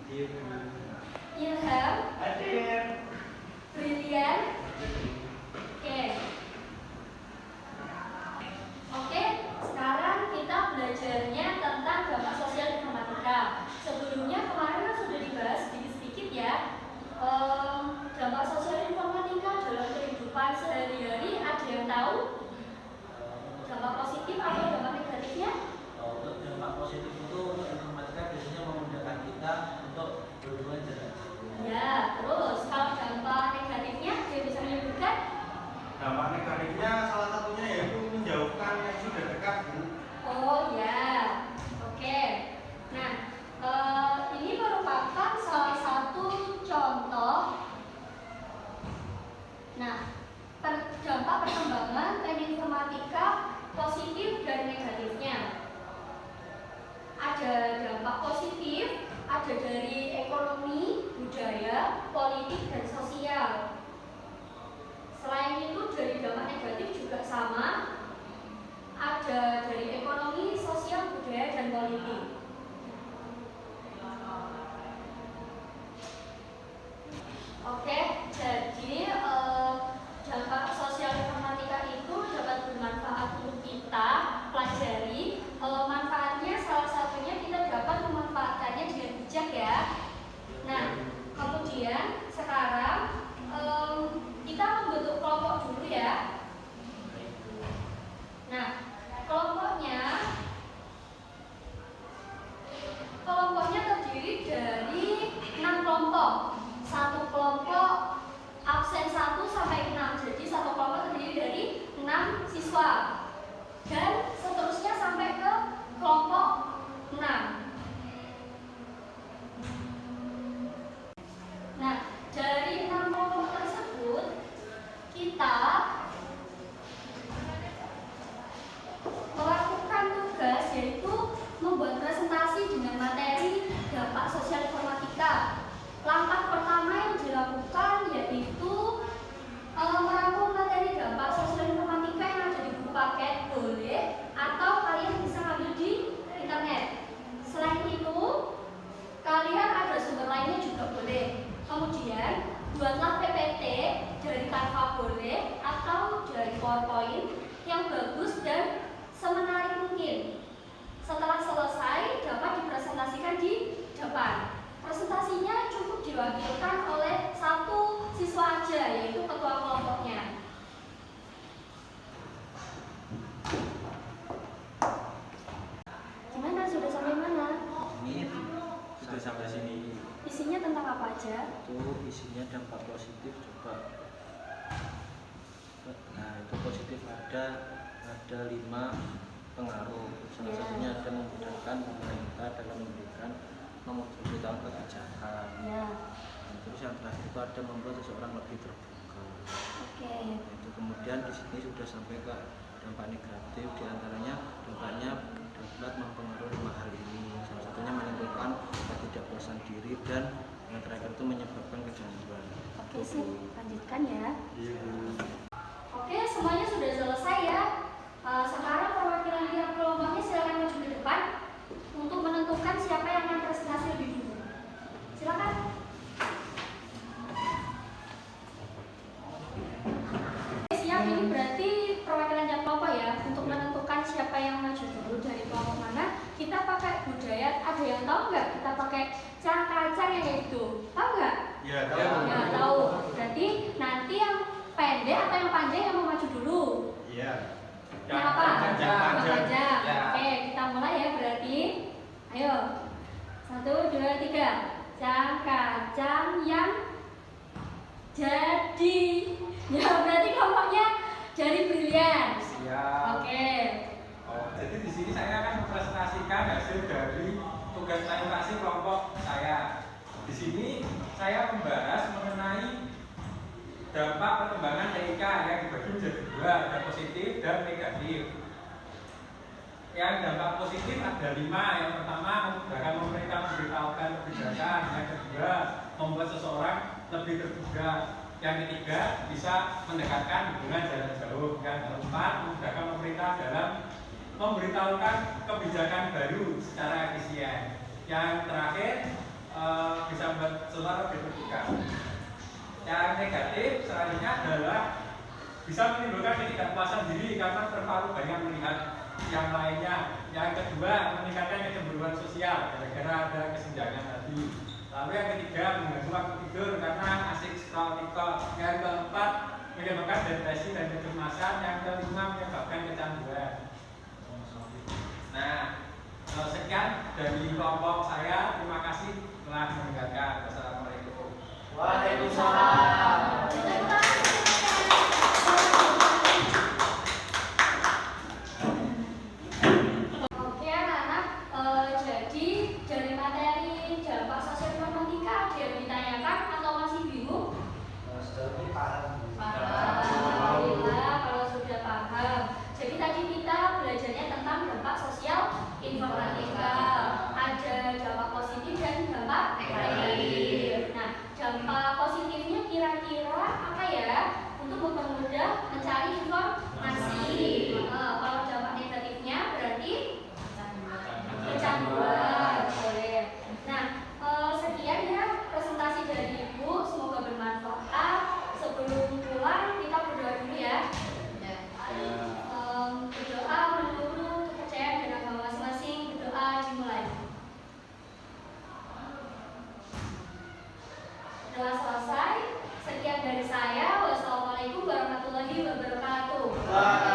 Ilham, Brilian. Oke. Oke, sekarang kita belajarnya tentang dampak sosial informatika. Sebelumnya kemarin kan sudah dibahas sedikit-sedikit ya. Dampak sosial informatika dalam kehidupan sehari-hari, ada yang tahu? Dampak positif atau dampak negatifnya? Untuk dampak positif itu informatika biasanya memudahkan kita untuk berhubungan jarak jauh. Ya, terus kalau dampak negatifnya dia bisa menyebutkan? Dampak negatifnya salah satunya yaitu menjauhkan yang sudah dekat, Bu. Oh ya, oke. Nah, ini merupakan salah satu contoh. Nah, dampak perkembangan teknik informatika positif dan negatifnya. Ada dampak positif, ada dari ekonomi, budaya, politik, dan sosial. Selain itu dari dampak negatif juga sama, ada dari ekonomi, sosial, budaya, dan politik. Oke, jadi dampak sosial informatika itu dapat bermanfaat untuk kita pelajari. Manfaatnya salah satunya kita dapat memanfaatkannya dengan bijak ya. Nah, kemudian sekarang kita membentuk kelompok dulu ya. Nah, kelompoknya terdiri dari 6 kelompok. Satu kelompok absen 1 sampai 6. Jadi satu kelompok terdiri dari 6 siswa. Dan seterusnya sampai ke kelompok 6. Nah, dari 6 kelompok tersebut kita melakukan tugas yaitu membuat presentasi dengan materi dampak sosial informatika. Langkah pertama yang dilakukan yaitu merangkum materi dampak sosial informatika yang ada di buku paket, boleh, atau kalian bisa ambil di internet. Selain itu, kalian ada sumber lainnya juga boleh. Kemudian, buatlah PPT dari Canva boleh, atau dari PowerPoint yang bagus dan semenarik mungkin. Setelah selesai, dapat dipresentasikan di depan. Presentasinya cukup diwakilkan oleh satu siswa aja, yaitu ketua kelompoknya. Gimana? Sudah sampai mana? Ini sudah sampai sini. Isinya tentang apa aja? Itu isinya dampak positif coba. Nah, itu positif ada 5 pengaruh. Salah satunya ada memudahkan pemerintah dalam memberikan memberitahukan kebijakan. Ya. Nah, terus yang terakhir itu ada membuat seseorang lebih terbuka. Oke. Nah, itu kemudian di sini sudah sampai ke dampak negatif, diantaranya dampaknya dapat mempengaruhi 5 hal ini. Salah satunya menimbulkan ketidakpuasan diri dan yang terakhir itu menyebabkan kecanduan. Oke, sip. Lanjutkan ya. Iya. Oke, semuanya sudah selesai ya. Sekarang perwakilan tiap kelompoknya silakan maju ke depan untuk menentukan siapa yang akan presentasi lebih dulu. Silakan. Siap, ini berarti perwakilan tiap kelompok ya untuk menentukan siapa yang maju dulu dari kelompok mana. Kita pakai budaya. Ada yang tahu nggak? Kita pakai cang-kacang yang itu. Tahu nggak? Ya, Ya, tahu. Berarti nanti yang pendek atau yang panjang yang mau maju dulu? Iya. Yang apa? Yang panjang. Ya. Oke, kita mulai ya berarti. Ayo. 1, 2, 3. Cang-kacang yang jadi. Ya, berarti kelompoknya dari Brilian. Siap. Oke. Oh, jadi di sini saya akan mempresentasikan hasil dari tugas presentasi kelompok saya. Di sini saya membahas mengenai dampak perkembangan TIK yang dibagi menjadi 2, ada positif dan negatif. Yang dampak positif ada 5. Yang pertama, memudahkan pemerintah memberitahukan kebijakan. Yang kedua, membuat seseorang lebih terbuka. Yang ketiga, bisa mendekatkan hubungan jarak jauh. Yang keempat, memudahkan pemerintah dalam memberitahukan kebijakan baru secara efisien. Yang terakhir, bisa membuat seseorang lebih terbuka. Yang negatif selanjutnya adalah bisa menimbulkan ketidakpuasan diri karena terlalu banyak melihat yang lainnya. Yang kedua, meningkatkan kecemburuan sosial gara-gara ada kesenjangan tadi. Lalu yang ketiga, mengganggu waktu tidur karena asik scroll TikTok. Yang keempat, menyebabkan depresi dan kecemasan. Yang kelima, menyebabkan kecanduan. Nah, sekian dari kelompok saya. Terima kasih telah mendengarkan. Wassalamualaikum. Waalaikumsalam. Oke anak-anak, jadi dari materi dampak sosial informatika ada yang ditanyakan atau masih bingung? Alhamdulillah kalau sudah paham. Jadi tadi kita belajarnya tentang dampak sosial informatika. Ada dampak positif dan dampak negatif. Nah, dampak positifnya kira-kira apa ya? Untuk mempermudah mencari informasi. Kalau dampak negatifnya berarti kecanduan. Boleh. Nah, sekian ya presentasi dari Ibu. Semoga bermanfaat. Sebelum pulang kita berdoa dulu ya. Berdoa menurut kepercayaan dan agama masing-masing. Berdoa dimulai. Setelah selesai, sekian dari saya. Wassalamualaikum warahmatullahi wabarakatuh.